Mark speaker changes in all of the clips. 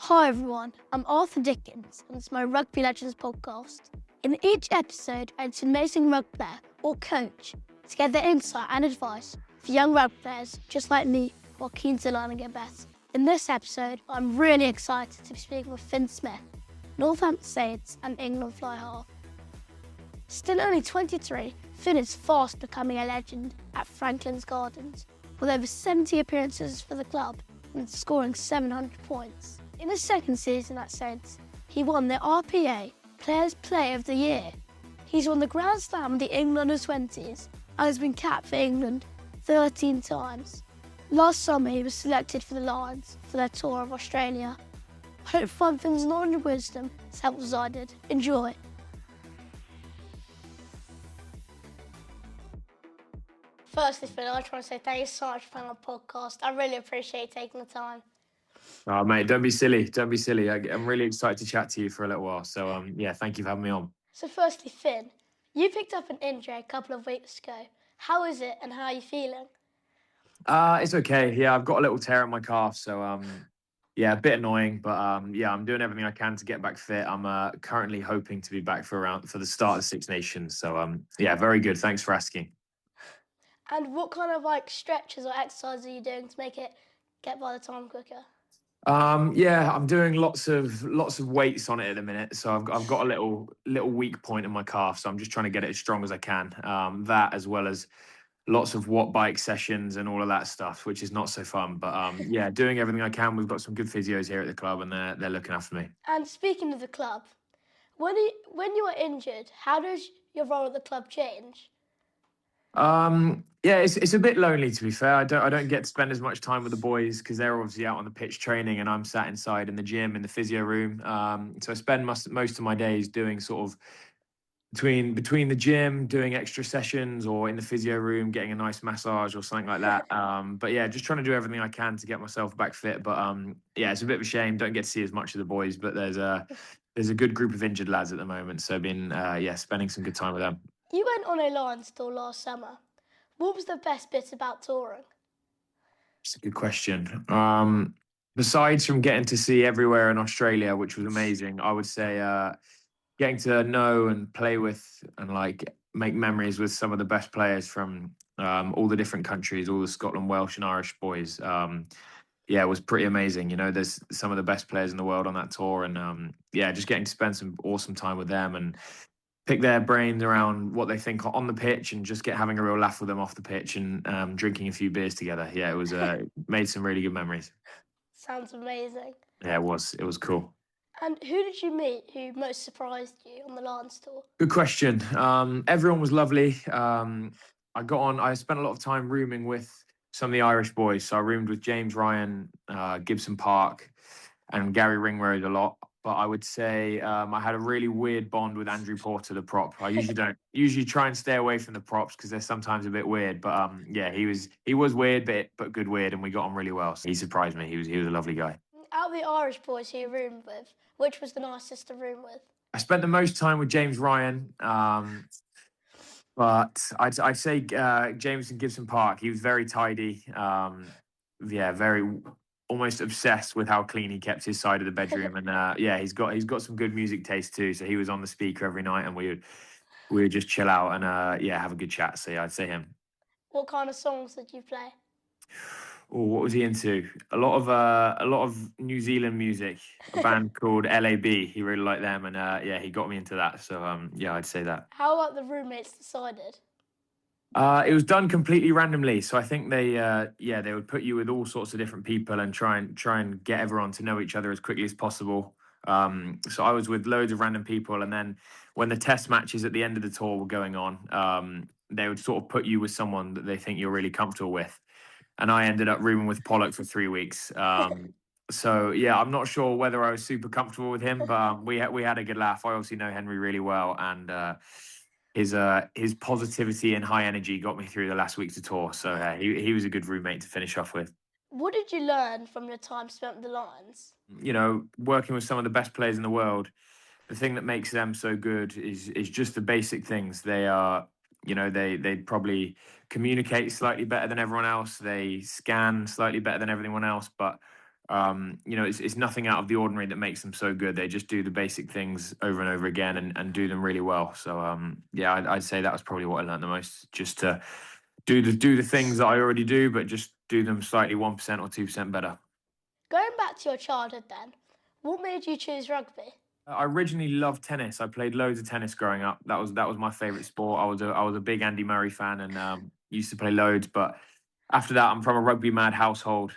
Speaker 1: Hi everyone, I'm Arthur Dickins and it's my Rugby Legends podcast. In each episode, I interview an amazing rugby player or coach to get their insight and advice for young rugby players just like me who are keen to learn and get better. In this episode, I'm really excited to be speaking with Finn Smith, Northampton Saints and England fly-half. Still only 23, Finn is fast becoming a legend at Franklin's Gardens with over 70 appearances for the club and scoring 700 points. In his second season at Saints, he won the RPA Players Player of the Year. He's won the Grand Slam with the England Under-20s and has been capped for England 13 times. Last summer, he was selected for the Lions for their tour of Australia. I hope you find Finn's knowledge and wisdom as helpful as I did. Enjoy. Firstly, Finn, I just want to say thank you so much for being on the podcast. I really appreciate you taking the time.
Speaker 2: Oh, mate, don't be silly. Don't be silly. I'm really excited to chat to you for a little while. So, yeah, thank you for having me on.
Speaker 1: So firstly, Finn, you picked up an injury a couple of weeks ago. How is it and how are you feeling?
Speaker 2: It's okay. Yeah, I've got a little tear in my calf. So, yeah, a bit annoying. But, yeah, I'm doing everything I can to get back fit. I'm currently hoping to be back for the start of the Six Nations. So, yeah, very good. Thanks for asking.
Speaker 1: And what kind of stretches or exercises are you doing to make it get by the time quicker?
Speaker 2: Yeah, I'm doing lots of weights on it at the minute. So I've got a little weak point in my calf. So I'm just trying to get it as strong as I can. That as well as lots of watt bike sessions and all of that stuff, which is not so fun. But yeah, doing everything I can. We've got some good physios here at the club, and they're looking after me.
Speaker 1: And speaking of the club, when you are injured, how does your role at the club change?
Speaker 2: Yeah, it's a bit lonely, to be fair. I don't get to spend as much time with the boys because they're obviously out on the pitch training, and I'm sat inside in the gym in the physio room. So I spend most of my days doing sort of between the gym, doing extra sessions, or in the physio room, getting a nice massage or something like that. But yeah, just trying to do everything I can to get myself back fit. But yeah, it's a bit of a shame. Don't get to see as much of the boys, but there's a good group of injured lads at the moment. So I've been yeah, spending some good time with them.
Speaker 1: You went on a Lions tour last summer. What was the best bit about touring?
Speaker 2: It's a good question. Besides from getting to see everywhere in Australia, which was amazing, I would say getting to know and play with and make memories with some of the best players from all the different countries, all the Scotland, Welsh, and Irish boys. Yeah, it was pretty amazing. You know, there's some of the best players in the world on that tour, and yeah, just getting to spend some awesome time with them and pick their brains around what they think on the pitch and just having a real laugh with them off the pitch and drinking a few beers together. Yeah, it was made some really good memories.
Speaker 1: Sounds amazing.
Speaker 2: Yeah, it was cool.
Speaker 1: And who did you meet who most surprised you on the Lions tour?
Speaker 2: Good question. Everyone was lovely. I spent a lot of time rooming with some of the Irish boys. So I roomed with James Ryan, Gibson Park, and Gary Ringrose a lot. But I would say I had a really weird bond with Andrew Porter, the prop. I usually try and stay away from the props because they're sometimes a bit weird. But yeah, he was weird, but good weird, and we got on really well. So he surprised me. He was a lovely guy.
Speaker 1: Out of the Irish boys who you roomed with, which was the nicest to room with?
Speaker 2: I spent the most time with James Ryan, but I'd say James and Gibson Park. He was very tidy. Yeah, very almost obsessed with how clean he kept his side of the bedroom, and yeah, he's got some good music taste too. So he was on the speaker every night, and we would just chill out and yeah, have a good chat. So yeah, I'd say him.
Speaker 1: What kind of songs did you play?
Speaker 2: Oh, what was he into? A lot of New Zealand music. A band called LAB. He really liked them, and yeah, he got me into that. So yeah, I'd say that.
Speaker 1: How about the roommates decided?
Speaker 2: It was done completely randomly. So I think they would put you with all sorts of different people and try and get everyone to know each other as quickly as possible. So I was with loads of random people, and then when the test matches at the end of the tour were going on, they would sort of put you with someone that they think you're really comfortable with. And I ended up rooming with Pollock for 3 weeks. So yeah, I'm not sure whether I was super comfortable with him, but we had a good laugh. I obviously know Henry really well, and his positivity and high energy got me through the last weeks of tour. So he was a good roommate to finish off with.
Speaker 1: What did you learn from your time spent with the Lions?
Speaker 2: You know, working with some of the best players in the world, the thing that makes them so good is just the basic things. They are, you know, they probably communicate slightly better than everyone else. They scan slightly better than everyone else, but It's nothing out of the ordinary that makes them so good. They just do the basic things over and over again and do them really well. So yeah, I'd say that was probably what I learned the most, just to do the things that I already do, but just do them slightly 1% or 2% better.
Speaker 1: Going back to your childhood then, what made you choose rugby?
Speaker 2: I originally loved tennis. I played loads of tennis growing up. That was my favorite sport. I was a big Andy Murray fan and used to play loads. But after that, I'm from a rugby mad household.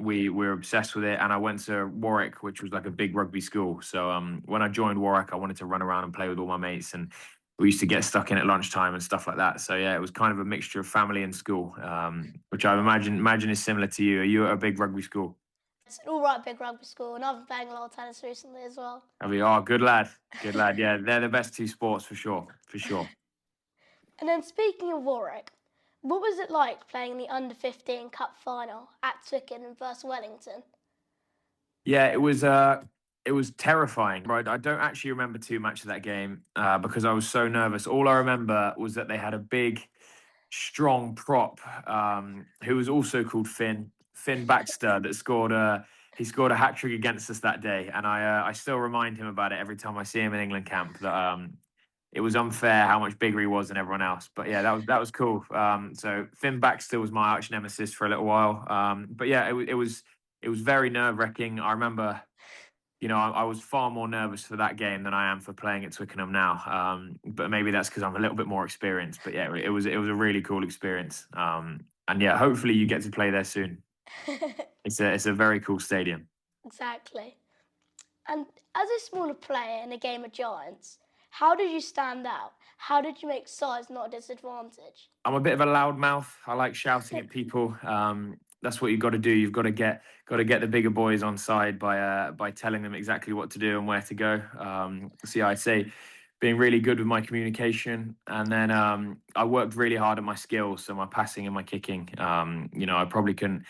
Speaker 2: We were obsessed with it, and I went to Warwick, which was like a big rugby school. So when I joined Warwick, I wanted to run around and play with all my mates, and we used to get stuck in at lunchtime and stuff like that. So yeah, it was kind of a mixture of family and school, which I imagine is similar to you. Are you at a big rugby school?
Speaker 1: It's an alright big rugby school, and I've been playing a lot of tennis recently as well.
Speaker 2: I mean, oh, good lad, good lad. Yeah, they're the best two sports for sure, for sure.
Speaker 1: And then speaking of Warwick, what was it like playing the under-15 cup final at Twickenham versus Wellington?
Speaker 2: Yeah, it was terrifying. Right, I don't actually remember too much of that game because I was so nervous. All I remember was that they had a big, strong prop who was also called Finn Baxter, that scored a hat trick against us that day, and I still remind him about it every time I see him in England camp. That it was unfair how much bigger he was than everyone else. But yeah, that was cool. So Finn Baxter was my arch nemesis for a little while. But yeah, it was very nerve wracking. I remember, I was far more nervous for that game than I am for playing at Twickenham now. But maybe that's because I'm a little bit more experienced. But yeah, it was a really cool experience. And yeah, hopefully you get to play there soon. It's a very cool stadium.
Speaker 1: Exactly. And as a smaller player in a game of giants, how did you stand out? How did you make size not a disadvantage?
Speaker 2: I'm a bit of a loudmouth. I like shouting at people. That's what you've got to do. You've got to get the bigger boys on side by telling them exactly what to do and where to go. So yeah, I'd say being really good with my communication, and then I worked really hard at my skills, so my passing and my kicking. I probably couldn't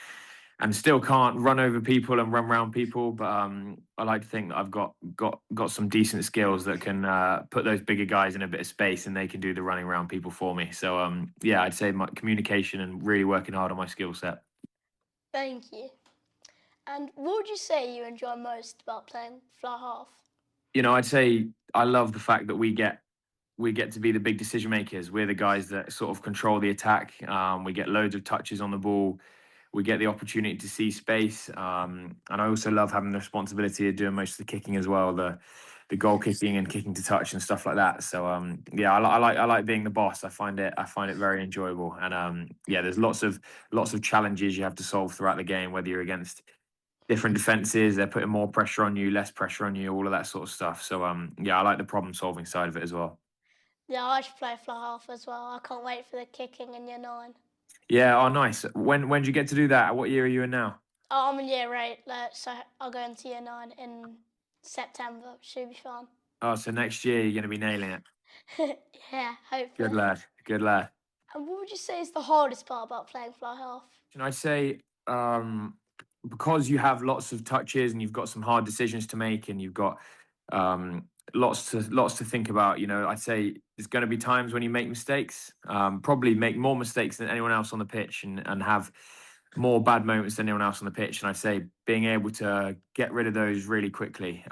Speaker 2: and still can't run over people and run around people, but I like to think that I've got some decent skills that can put those bigger guys in a bit of space, and they can do the running around people for me. So yeah, I'd say my communication and really working hard on my skill set.
Speaker 1: Thank you. And what would you say you enjoy most about playing fly half?
Speaker 2: I'd say I love the fact that we get to be the big decision makers. We're the guys that sort of control the attack. We get loads of touches on the ball. We get the opportunity to see space, and I also love having the responsibility of doing most of the kicking as well, the goal kicking and kicking to touch and stuff like that. So yeah, I like being the boss. I find it very enjoyable, and yeah, there's lots of challenges you have to solve throughout the game, whether you're against different defenses, they're putting more pressure on you, less pressure on you, all of that sort of stuff. So yeah, I like the problem solving side of it as well.
Speaker 1: Yeah, I should play fly half as well. I can't wait for the kicking in year nine.
Speaker 2: Yeah, oh nice. When did you get to do that? What year are you in now?
Speaker 1: Oh, I'm in year eight, so I'll go into year nine in September. Should be fun.
Speaker 2: Oh, so next year you're going to be nailing it.
Speaker 1: Yeah,
Speaker 2: Good
Speaker 1: hopefully.
Speaker 2: lad. Good lad.
Speaker 1: And what would you say is the hardest part about playing fly half?
Speaker 2: And I'd say because you have lots of touches and you've got some hard decisions to make and you've got um, lots to think about. I'd say there's going to be times when you make mistakes. Probably make more mistakes than anyone else on the pitch and have more bad moments than anyone else on the pitch. And I'd say being able to get rid of those really quickly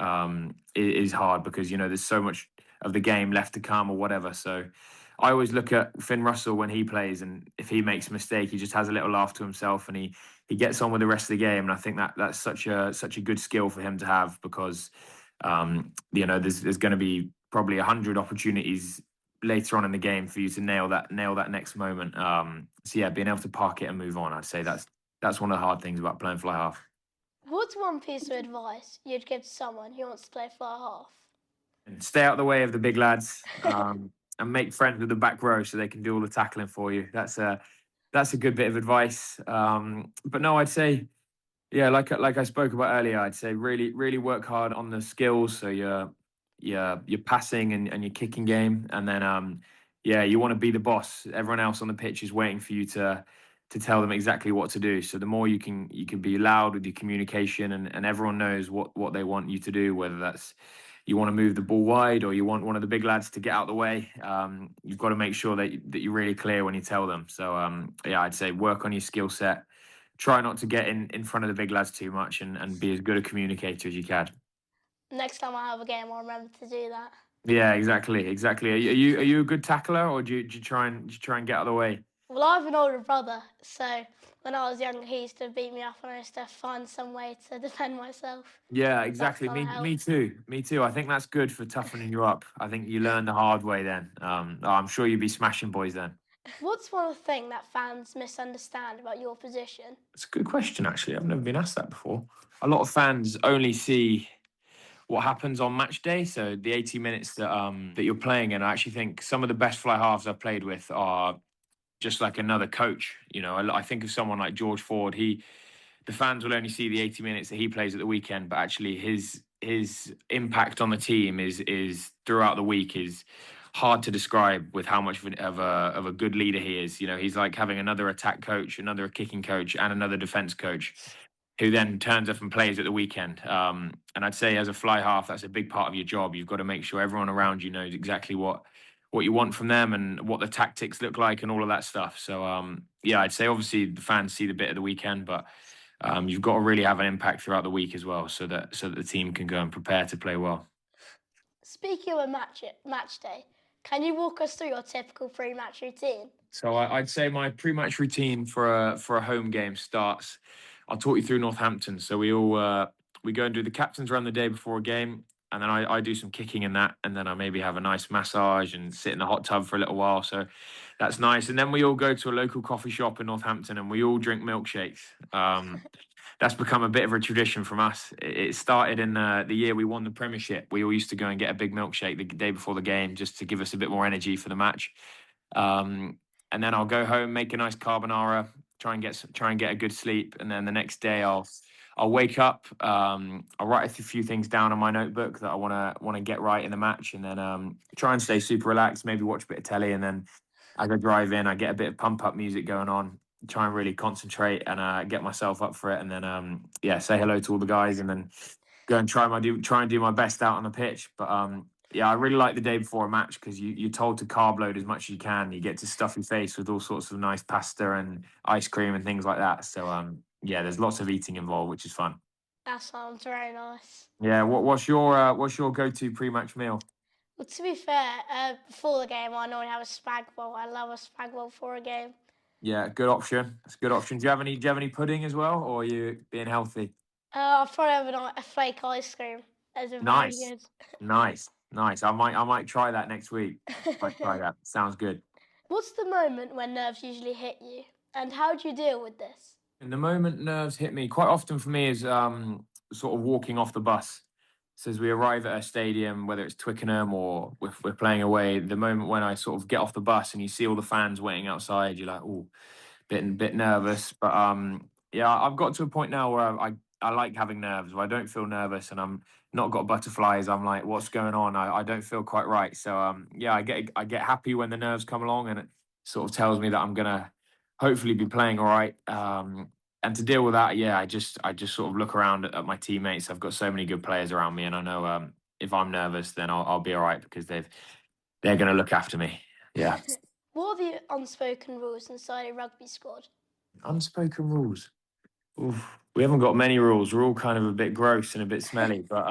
Speaker 2: is hard because there's so much of the game left to come or whatever. So I always look at Finn Russell when he plays, and if he makes a mistake, he just has a little laugh to himself and he gets on with the rest of the game. And I think that's such a good skill for him to have because there's going to be probably 100 opportunities later on in the game for you to nail that next moment. So yeah, being able to park it and move on, I'd say that's one of the hard things about playing fly half.
Speaker 1: What's one piece of advice you'd give to someone who wants to play fly half?
Speaker 2: And stay out of the way of the big lads, and make friends with the back row so they can do all the tackling for you. That's a good bit of advice. But no, I'd say, yeah, like I spoke about earlier, I'd say really really work hard on the skills. So your passing and your kicking game, and then yeah, you want to be the boss. Everyone else on the pitch is waiting for you to tell them exactly what to do. So the more you can be loud with your communication, and everyone knows what they want you to do, whether that's you want to move the ball wide or you want one of the big lads to get out the way. You've got to make sure that you're really clear when you tell them. So yeah, I'd say work on your skill set, try not to get in front of the big lads too much and be as good a communicator as you can.
Speaker 1: Next time I have a game, I'll remember to do that.
Speaker 2: Yeah, exactly. Are you a good tackler, or do you try and get out of the way?
Speaker 1: Well, I have an older brother, so when I was younger, he used to beat me up, and I used to find some way to defend myself.
Speaker 2: Yeah,
Speaker 1: That's
Speaker 2: exactly.
Speaker 1: gonna
Speaker 2: Me
Speaker 1: help.
Speaker 2: too. Me too. I think that's good for toughening you up. I think you learn the hard way then. I'm sure you'd be smashing boys then.
Speaker 1: What's one thing that fans misunderstand about your position?
Speaker 2: It's a good question, actually. I've never been asked that before. A lot of fans only see what happens on match day, so the 80 minutes that you're playing. And I actually think some of the best fly halves I've played with are just like another coach. I think of someone like George Ford. The fans will only see the 80 minutes that he plays at the weekend, but actually his impact on the team is throughout the week is hard to describe with how much of a good leader he is. He's like having another attack coach, another kicking coach, and another defense coach who then turns up and plays at the weekend. And I'd say as a fly half, that's a big part of your job. You've got to make sure everyone around you knows exactly what you want from them and what the tactics look like and all of that stuff. So yeah, I'd say obviously the fans see the bit of the weekend, but you've got to really have an impact throughout the week as well, so that the team can go and prepare to play well.
Speaker 1: Speaking of a match day, can you walk us through your typical pre-match routine?
Speaker 2: So I'd say my pre-match routine for a home game starts. I'll talk you through Northampton. So we go and do the captain's run the day before a game, and then I do some kicking in that, and then I maybe have a nice massage and sit in the hot tub for a little while. So that's nice. And then we all go to a local coffee shop in Northampton, and we all drink milkshakes. That's become a bit of a tradition from us. It started in the year we won the Premiership. We all used to go and get a big milkshake the day before the game just to give us a bit more energy for the match. And then I'll go home, make a nice carbonara, try and get a good sleep, and then the next day I'll wake up. I'll write a few things down on my notebook that I want to get right in the match, and then try and stay super relaxed. Maybe watch a bit of telly, and then as I drive in, I get a bit of pump up music going on. Try and really concentrate and get myself up for it, and then yeah, say hello to all the guys, and then go and try and do my best out on the pitch. But yeah, I really like the day before a match because you're told to carb load as much as you can. You get to stuff your face with all sorts of nice pasta and ice cream and things like that. So yeah, there's lots of eating involved, which is fun.
Speaker 1: That sounds very nice.
Speaker 2: Yeah, what's your go-to pre-match meal?
Speaker 1: Well, to be fair, before the game, I normally have a spag bowl. I love a spag bowl for a game.
Speaker 2: Yeah, good option. That's a good option. Do you have any pudding as well, or are you being healthy?
Speaker 1: I'll probably have a fake ice cream. As a very
Speaker 2: Nice,
Speaker 1: good.
Speaker 2: nice. I might try that next week. Might try that. Sounds good.
Speaker 1: What's the moment when nerves usually hit you, and how do you deal with this?
Speaker 2: And the moment nerves hit me, quite often for me, is sort of walking off the bus. So as we arrive at a stadium, whether it's Twickenham or if we're playing away, the moment when I sort of get off the bus and you see all the fans waiting outside, you're like, oh, bit nervous. But yeah, I've got to a point now where I like having nerves. Where I don't feel nervous and I'm not got butterflies. I'm like, what's going on? I don't feel quite right. So yeah, I get happy when the nerves come along, and it sort of tells me that I'm gonna hopefully be playing all right. And to deal with that, yeah, I just sort of look around at my teammates. I've got so many good players around me, and I know if I'm nervous, then I'll be all right because they're going to look after me. Yeah.
Speaker 1: What are the unspoken rules inside a rugby squad?
Speaker 2: Unspoken rules. Oof. We haven't got many rules. We're all kind of a bit gross and a bit smelly, but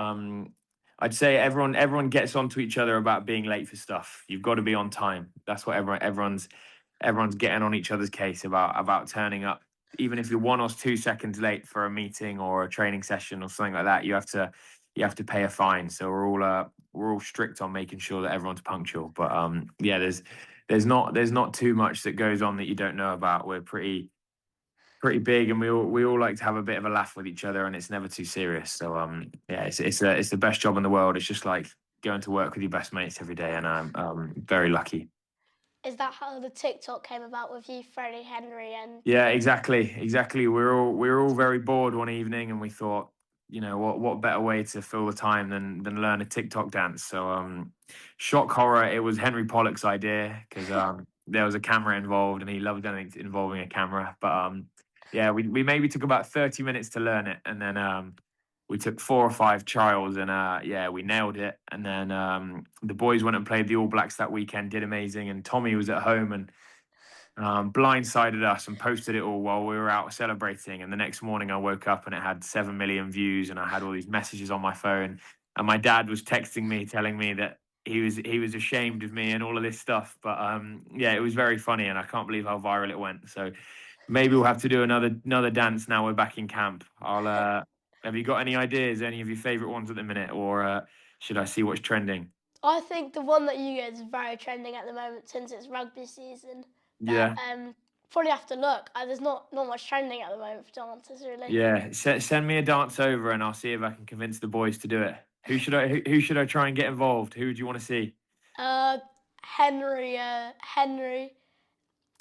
Speaker 2: I'd say everyone gets onto each other about being late for stuff. You've got to be on time. That's what everyone's getting on each other's case about turning up. Even if you're 1 or 2 seconds late for a meeting or a training session or something like that, you have to pay a fine. So we're all strict on making sure that everyone's punctual. But yeah, there's not too much that goes on that you don't know about. We're pretty big, and we all like to have a bit of a laugh with each other, and it's never too serious. So yeah, it's the best job in the world. It's just like going to work with your best mates every day, and I'm very lucky.
Speaker 1: Is that how the TikTok came about with you, Freddie, Henry, and
Speaker 2: Yeah, exactly. We were all very bored one evening, and we thought, what better way to fill the time than learn a TikTok dance? So shock horror, it was Henry Pollock's idea because there was a camera involved, and he loved anything involving a camera. But yeah, we maybe took about 30 minutes to learn it, and then we took 4 or 5 trials, and yeah, we nailed it. And then the boys went and played the All Blacks that weekend, did amazing, and Tommy was at home, and blindsided us and posted it all while we were out celebrating. And the next morning I woke up and it had 7 million views and I had all these messages on my phone. And my dad was texting me telling me that he was ashamed of me and all of this stuff. But yeah, it was very funny and I can't believe how viral it went. So maybe we'll have to do another dance now we're back in camp. I'll have you got any ideas, any of your favourite ones at the minute, or should I see what's trending?
Speaker 1: I think the one that you get is very trending at the moment since it's rugby season. But
Speaker 2: Yeah.
Speaker 1: probably have to look. There's not much trending at the moment for dances, really.
Speaker 2: Yeah, send me a dance over, and I'll see if I can convince the boys to do it. Who should I try and get involved? Who do you want to see?
Speaker 1: Henry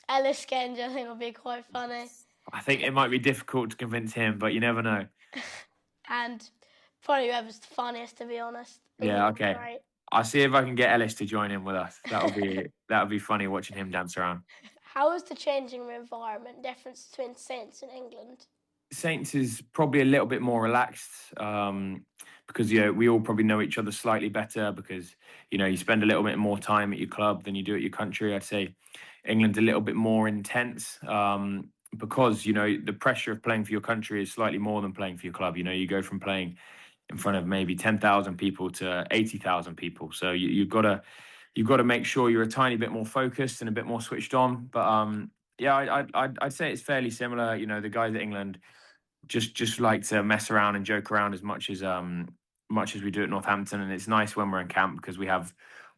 Speaker 1: Ellis Genge, I think will be quite funny.
Speaker 2: I think it might be difficult to convince him, but you never know.
Speaker 1: And probably whoever's the funniest, to be honest.
Speaker 2: Yeah, okay.
Speaker 1: Great.
Speaker 2: I'll see if I can get Ellis to join in with us. That'll be funny watching him dance around.
Speaker 1: How is the changing room environment difference between Saints and England?
Speaker 2: Saints is probably a little bit more relaxed because we all probably know each other slightly better because you spend a little bit more time at your club than you do at your country. I'd say England's a little bit more intense because the pressure of playing for your country is slightly more than playing for your club. You go from playing in front of maybe 10,000 people to 80,000 people, so you've got to make sure you're a tiny bit more focused and a bit more switched on. But yeah, I'd say it's fairly similar. The guys at England just like to mess around and joke around as much as we do at Northampton, and it's nice when we're in camp because we have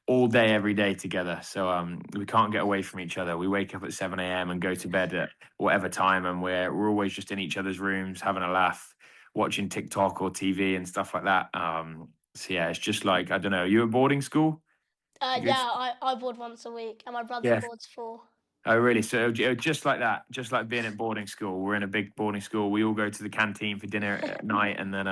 Speaker 2: all day every day together, so we can't get away from each other. We wake up at 7 a.m. and go to bed at whatever time, and we're always just in each other's rooms having a laugh, watching TikTok or TV and stuff like that. So yeah, it's just like, I don't know, you at boarding school?
Speaker 1: Yeah, I board once a week and my brother boards 4.
Speaker 2: Oh, really? So just like that, just like being at boarding school. We're in a big boarding school. We all go to the canteen for dinner at night and then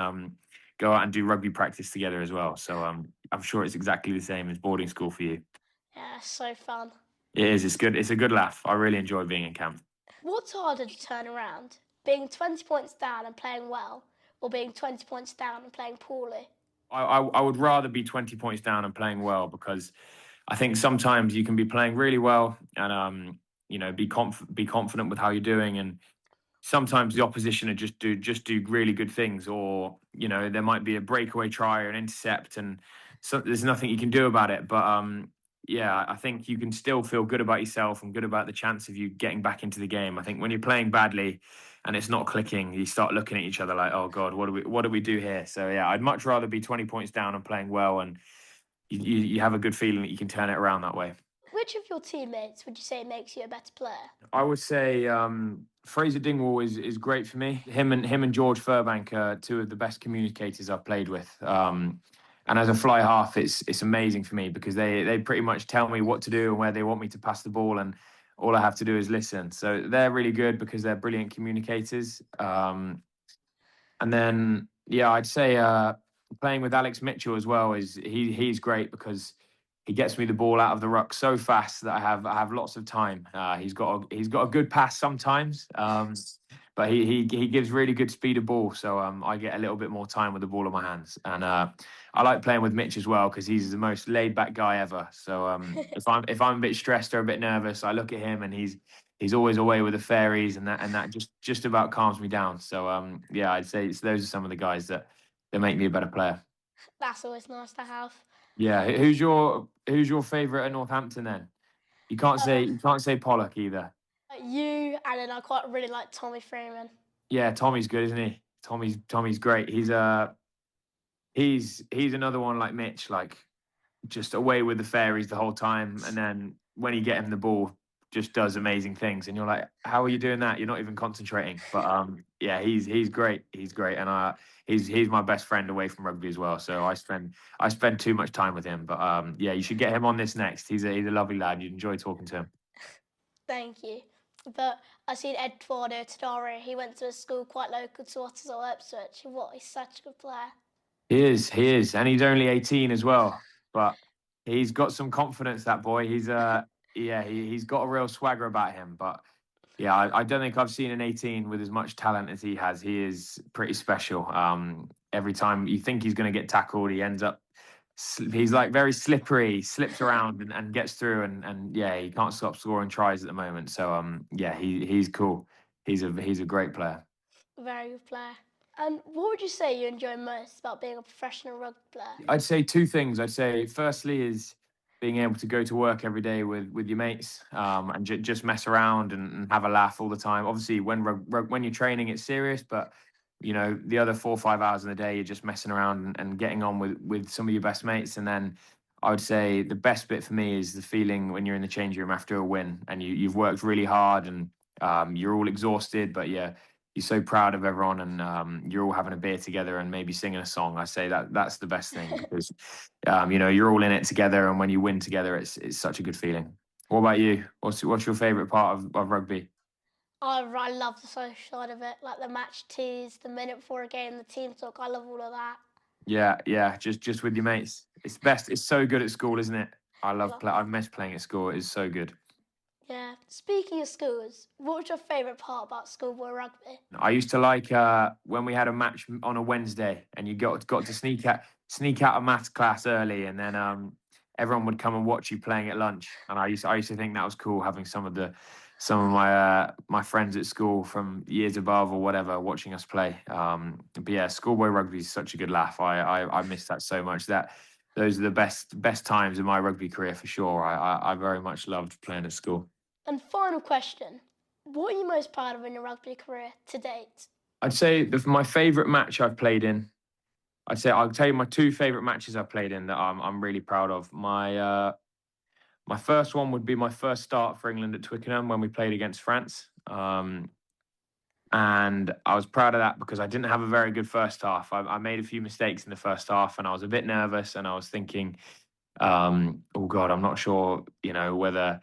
Speaker 2: go out and do rugby practice together as well. So I'm sure it's exactly the same as boarding school for you.
Speaker 1: Yeah, so fun.
Speaker 2: It is. It's good. It's a good laugh. I really enjoy being in camp.
Speaker 1: What's harder to turn around? Being 20 points down and playing well, or being 20 points down and playing poorly?
Speaker 2: I would rather be 20 points down and playing well because I think sometimes you can be playing really well and be confident with how you're doing, and sometimes the opposition are just do really good things, or there might be a breakaway try or an intercept, and so there's nothing you can do about it. But yeah, I think you can still feel good about yourself and good about the chance of you getting back into the game. I think when you're playing badly and it's not clicking, you start looking at each other like, oh God, what do we do here? So yeah, I'd much rather be 20 points down and playing well, and you have a good feeling that you can turn it around that way.
Speaker 1: Which of your teammates would you say makes you a better player?
Speaker 2: I would say Fraser Dingwall is great for me. Him and George Furbank are two of the best communicators I've played with. And as a fly half, it's amazing for me because they pretty much tell me what to do and where they want me to pass the ball, and all I have to do is listen. So they're really good because they're brilliant communicators. And then yeah, I'd say playing with Alex Mitchell as well he's great because he gets me the ball out of the ruck so fast that I have lots of time. He's got a good pass sometimes, but he gives really good speed of ball. So I get a little bit more time with the ball in my hands, and I like playing with Mitch as well because he's the most laid back guy ever. So if I'm a bit stressed or a bit nervous, I look at him and he's always away with the fairies, and that just about calms me down. So yeah, I'd say those are some of the guys that make me a better player.
Speaker 1: That's always nice to have.
Speaker 2: Yeah, who's your favourite at Northampton then? You can't say Pollock either.
Speaker 1: You, and then I quite really like Tommy Freeman.
Speaker 2: Yeah, Tommy's good, isn't he? Tommy's great. He's another one like Mitch, like just away with the fairies the whole time, and then when you get him the ball, just does amazing things, and you're like, how are you doing that? You're not even concentrating. But yeah, he's great. He's great, and he's my best friend away from rugby as well. So I spend too much time with him. But yeah, you should get him on this next. He's a lovely lad. You'd enjoy talking to him.
Speaker 1: Thank you. But I seen Eduardo Tadari. He went to a school quite local to us at Ipswich. He's such a good player.
Speaker 2: He is, and he's only 18 as well. But he's got some confidence. That boy. He's he's got a real swagger about him. But yeah, I don't think I've seen an 18 with as much talent as he has. He is pretty special. Every time you think he's going to get tackled, he ends up he's like very slippery, slips around and gets through, and yeah, he can't stop scoring tries at the moment. So yeah, he's cool. He's a great player.
Speaker 1: Very good player. And what would you say you enjoy most about being a professional rugby player?
Speaker 2: I'd say two things. I'd say firstly is being able to go to work every day with your mates, and just mess around and have a laugh all the time. Obviously, when you're training, it's serious, but the other 4 or 5 hours in the day, you're just messing around and getting on with some of your best mates. And then I would say the best bit for me is the feeling when you're in the change room after a win and you've worked really hard and you're all exhausted, but yeah, you're so proud of everyone and you're all having a beer together and maybe singing a song. I say that's the best thing because you're all in it together, and when you win together, it's such a good feeling. What about you? What's your favourite part of rugby?
Speaker 1: I love the social side of it, like the match teas, the minute before a game, the team talk. I love all of that.
Speaker 2: Yeah, just with your mates. It's best. It's so good at school, isn't it?
Speaker 1: Love
Speaker 2: I miss playing at school. It's so good.
Speaker 1: Yeah. Speaking of schools, what was your favourite part about schoolboy rugby?
Speaker 2: I used to like when we had a match on a Wednesday, and you got to sneak out of maths class early, and then everyone would come and watch you playing at lunch. And I used to think that was cool, having some of my friends at school from years above or whatever watching us play. But yeah, schoolboy rugby is such a good laugh. I miss that so much. Those are the best times in my rugby career for sure. I very much loved playing at school.
Speaker 1: And final question, what are you most proud of in your rugby career to date?
Speaker 2: I'd say my favourite match I've played in. I'll tell you my two favourite matches I've played in that I'm really proud of. My first one would be my first start for England at Twickenham when we played against France. And I was proud of that because I didn't have a very good first half. I made a few mistakes in the first half, and I was a bit nervous. And I was thinking, oh God, I'm not sure, whether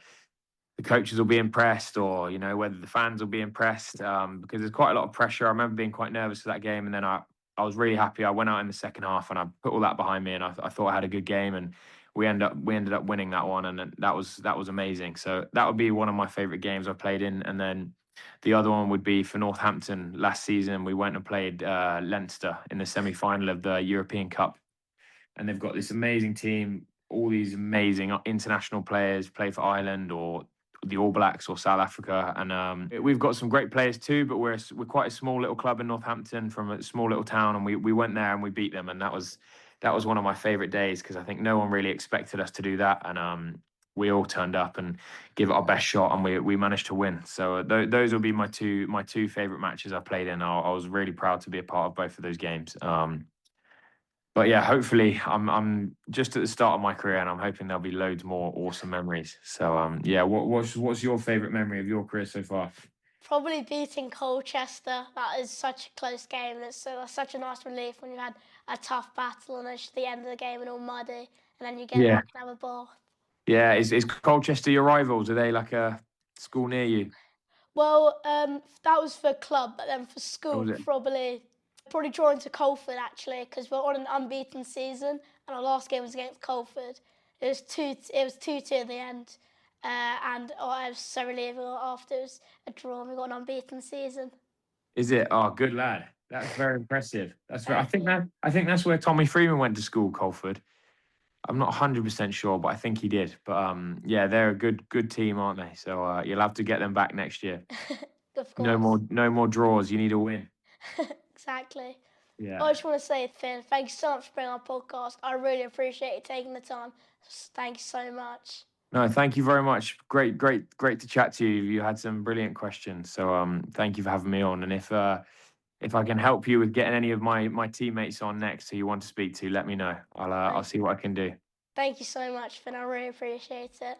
Speaker 2: the coaches will be impressed or whether the fans will be impressed, because there's quite a lot of pressure. I remember being quite nervous for that game, and then I was really happy. I went out in the second half and I put all that behind me, and I thought I had a good game, and we ended up winning that one, and that was amazing. So that would be one of my favorite games I played in. And then the other one would be for Northampton last season. We went and played Leinster in the semi-final of the European Cup, and they've got this amazing team. All these amazing international players play for Ireland or the All Blacks or South Africa, and we've got some great players too. But we're quite a small little club in Northampton from a small little town, and we went there and we beat them, and that was one of my favourite days because I think no one really expected us to do that, and we all turned up and give it our best shot, and we managed to win. So those will be my two favourite matches I played in. I was really proud to be a part of both of those games. But yeah, hopefully I'm just at the start of my career, and I'm hoping there'll be loads more awesome memories. So yeah, what's your favourite memory of your career so far?
Speaker 1: Probably beating Colchester. That is such a close game. That's such a nice relief when you had a tough battle and it's the end of the game and all muddy, and then you get
Speaker 2: Yeah,
Speaker 1: back and have a bath.
Speaker 2: yeah. Is Colchester your rivals? Are they like a school near you?
Speaker 1: Well, that was for club, but then for
Speaker 2: Or
Speaker 1: school,
Speaker 2: was it?
Speaker 1: probably drawn to Colford actually, because we're on an unbeaten season, and our last game was against Colford. It was 2-2 at the end, and I was so relieved after it was a draw and we got an unbeaten season.
Speaker 2: Is it? Oh, good lad. That's very impressive. That's very.
Speaker 1: Thank you.
Speaker 2: I think that's where Tommy Freeman went to school, Colford. I'm not 100% sure, but I think he did. But yeah, they're a good team, aren't they? So you'll have to get them back next year.
Speaker 1: Of
Speaker 2: No
Speaker 1: course.
Speaker 2: no more draws. You need a win.
Speaker 1: Exactly.
Speaker 2: Yeah.
Speaker 1: I just want to say, Finn, thank you so much for being on our podcast. I really appreciate you taking the time. Thank you so much.
Speaker 2: No, thank you very much. Great to chat to you. You had some brilliant questions. So thank you for having me on. And if I can help you with getting any of my teammates on next who you want to speak to, let me know. I'll see what I can do.
Speaker 1: Thank you so much, Finn. I really appreciate it.